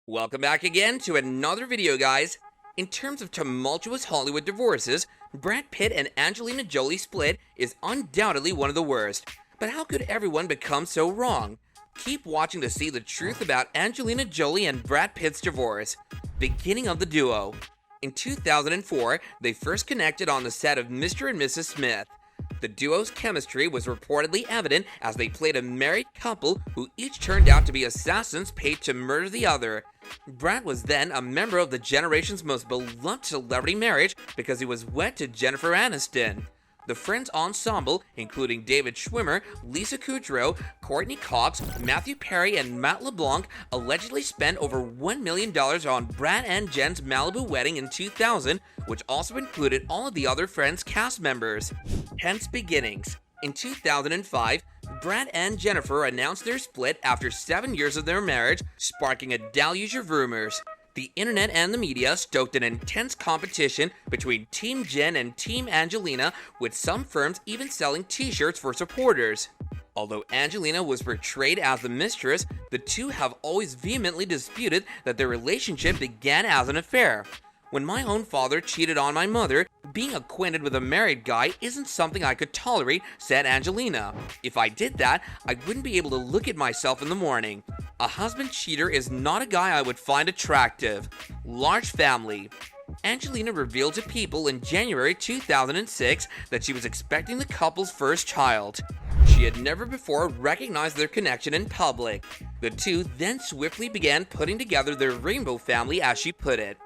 Welcome back again to another video, guys. In terms of tumultuous Hollywood divorces, Brad Pitt and Angelina Jolie split is undoubtedly one of the worst. But how could everyone become so wrong? Keep watching to see the truth about Angelina Jolie and Brad Pitt's divorce. Beginning of the duo. In 2004, they first connected on the set of Mr. and Mrs. Smith. The duo's chemistry was reportedly evident as they played a married couple who each turned out to be assassins paid to murder the other. Brad was then a member of the generation's most beloved celebrity marriage because he was wed to Jennifer Aniston. The Friends ensemble, including David Schwimmer, Lisa Kudrow, Courtney Cox, Matthew Perry, and Matt LeBlanc, allegedly spent over $1 million on Brad and Jen's Malibu wedding in 2000, which also included all of the other Friends cast members. Hence beginnings. In 2005, Brad and Jennifer announced their split after 7 years of their marriage, sparking a deluge of rumors. The internet and the media stoked an intense competition between Team Jen and Team Angelina, with some firms even selling t-shirts for supporters. Although Angelina was portrayed as the mistress, the two have always vehemently disputed that their relationship began as an affair. When my own father cheated on my mother, being acquainted with a married guy isn't something I could tolerate, said Angelina. If I did that, I wouldn't be able to look at myself in the morning. A husband cheater is not a guy I would find attractive. Large family. Angelina revealed to People in January 2006 that she was expecting the couple's first child. She had never before recognized their connection in public. The two then swiftly began putting together their rainbow family, as she put it.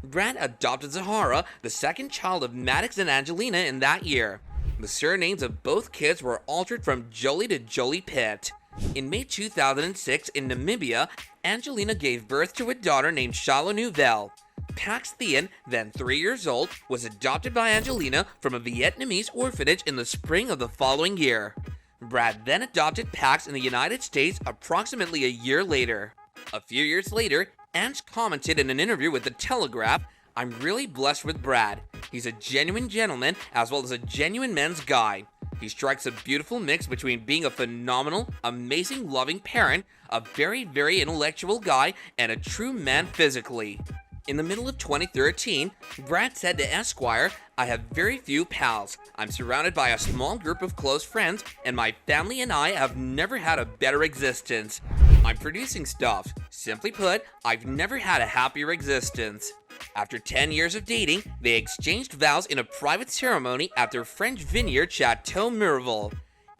Brad adopted Zahara, the second child of Maddox and Angelina, in that year. The surnames of both kids were altered from Jolie to Jolie Pitt. In May 2006, in Namibia, Angelina gave birth to a daughter named Shala Nouvelle. Pax Thien, then 3 years old, was adopted by Angelina from a Vietnamese orphanage in the spring of the following year. Brad then adopted Pax in the United States approximately a year later. A few years later, Ange commented in an interview with The Telegraph, "I'm really blessed with Brad. He's a genuine gentleman as well as a genuine men's guy. He strikes a beautiful mix between being a phenomenal, amazing, loving parent, a very, very intellectual guy, and a true man physically." In the middle of 2013, Brad said to Esquire, "I have very few pals. I'm surrounded by a small group of close friends, and my family and I have never had a better existence. I'm producing stuff. Simply put, I've never had a happier existence." After 10 years of dating, they exchanged vows in a private ceremony at their French vineyard Chateau Miraval.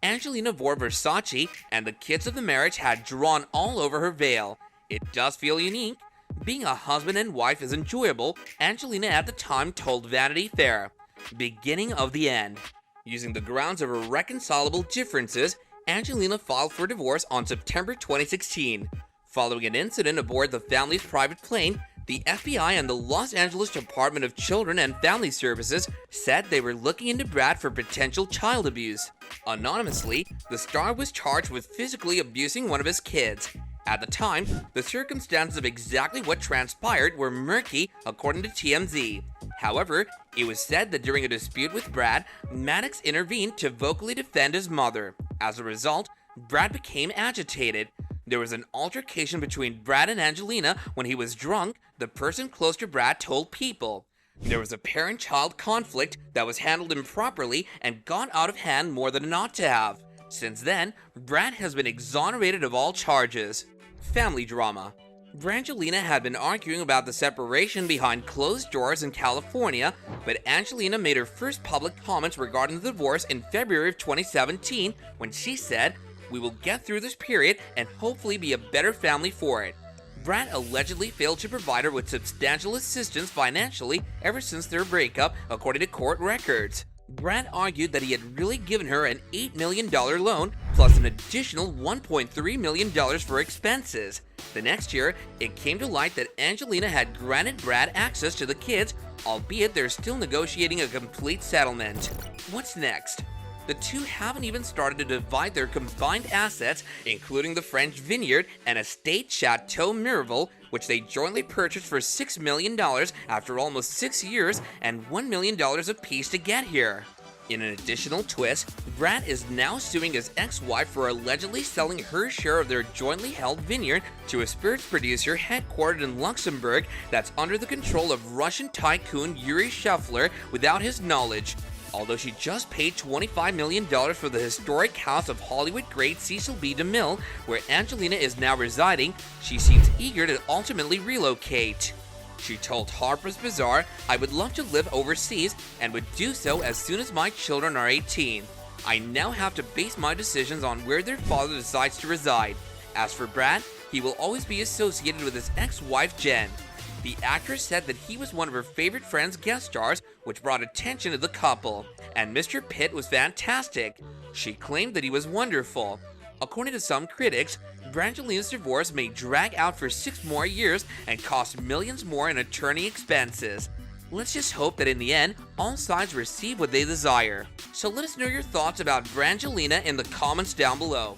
Angelina wore Versace, and the kids of the marriage had drawn all over her veil. It does feel unique. Being a husband and wife is enjoyable, Angelina at the time told Vanity Fair. Beginning of the end. Using the grounds of irreconcilable differences, Angelina filed for divorce on September 2016. Following an incident aboard the family's private plane, the FBI and the Los Angeles Department of Children and Family Services said they were looking into Brad for potential child abuse. Anonymously, the star was charged with physically abusing one of his kids. At the time, the circumstances of exactly what transpired were murky, according to TMZ. However, it was said that during a dispute with Brad, Maddox intervened to vocally defend his mother. As a result, Brad became agitated. There was an altercation between Brad and Angelina when he was drunk, the person close to Brad told People. There was a parent-child conflict that was handled improperly and got out of hand more than it ought to have. Since then, Brad has been exonerated of all charges. Family drama. Brangelina had been arguing about the separation behind closed doors in California, but Angelina made her first public comments regarding the divorce in February of 2017 when she said, "We will get through this period and hopefully be a better family for it." Brad allegedly failed to provide her with substantial assistance financially ever since their breakup, according to court records. Brad argued that he had really given her an $8 million loan, plus an additional $1.3 million for expenses. The next year, it came to light that Angelina had granted Brad access to the kids, albeit they're still negotiating a complete settlement. What's next? The two haven't even started to divide their combined assets, including the French vineyard and estate Chateau Miraval, which they jointly purchased for $6 million after almost 6 years and $1 million apiece to get here. In an additional twist, Brad is now suing his ex-wife for allegedly selling her share of their jointly held vineyard to a spirits producer headquartered in Luxembourg that's under the control of Russian tycoon Yuri Scheffler without his knowledge. Although she just paid $25 million for the historic house of Hollywood great Cecil B. DeMille, where Angelina is now residing, she seems eager to ultimately relocate. She told Harper's Bazaar, "I would love to live overseas and would do so as soon as my children are 18. I now have to base my decisions on where their father decides to reside. As for Brad, he will always be associated with his ex-wife Jen." The actress said that he was one of her favorite Friends guest stars, which brought attention to the couple. And Mr. Pitt was fantastic. She claimed that he was wonderful. According to some critics, Brangelina's divorce may drag out for 6 more years and cost millions more in attorney expenses. Let's just hope that in the end, all sides receive what they desire. So let us know your thoughts about Brangelina in the comments down below.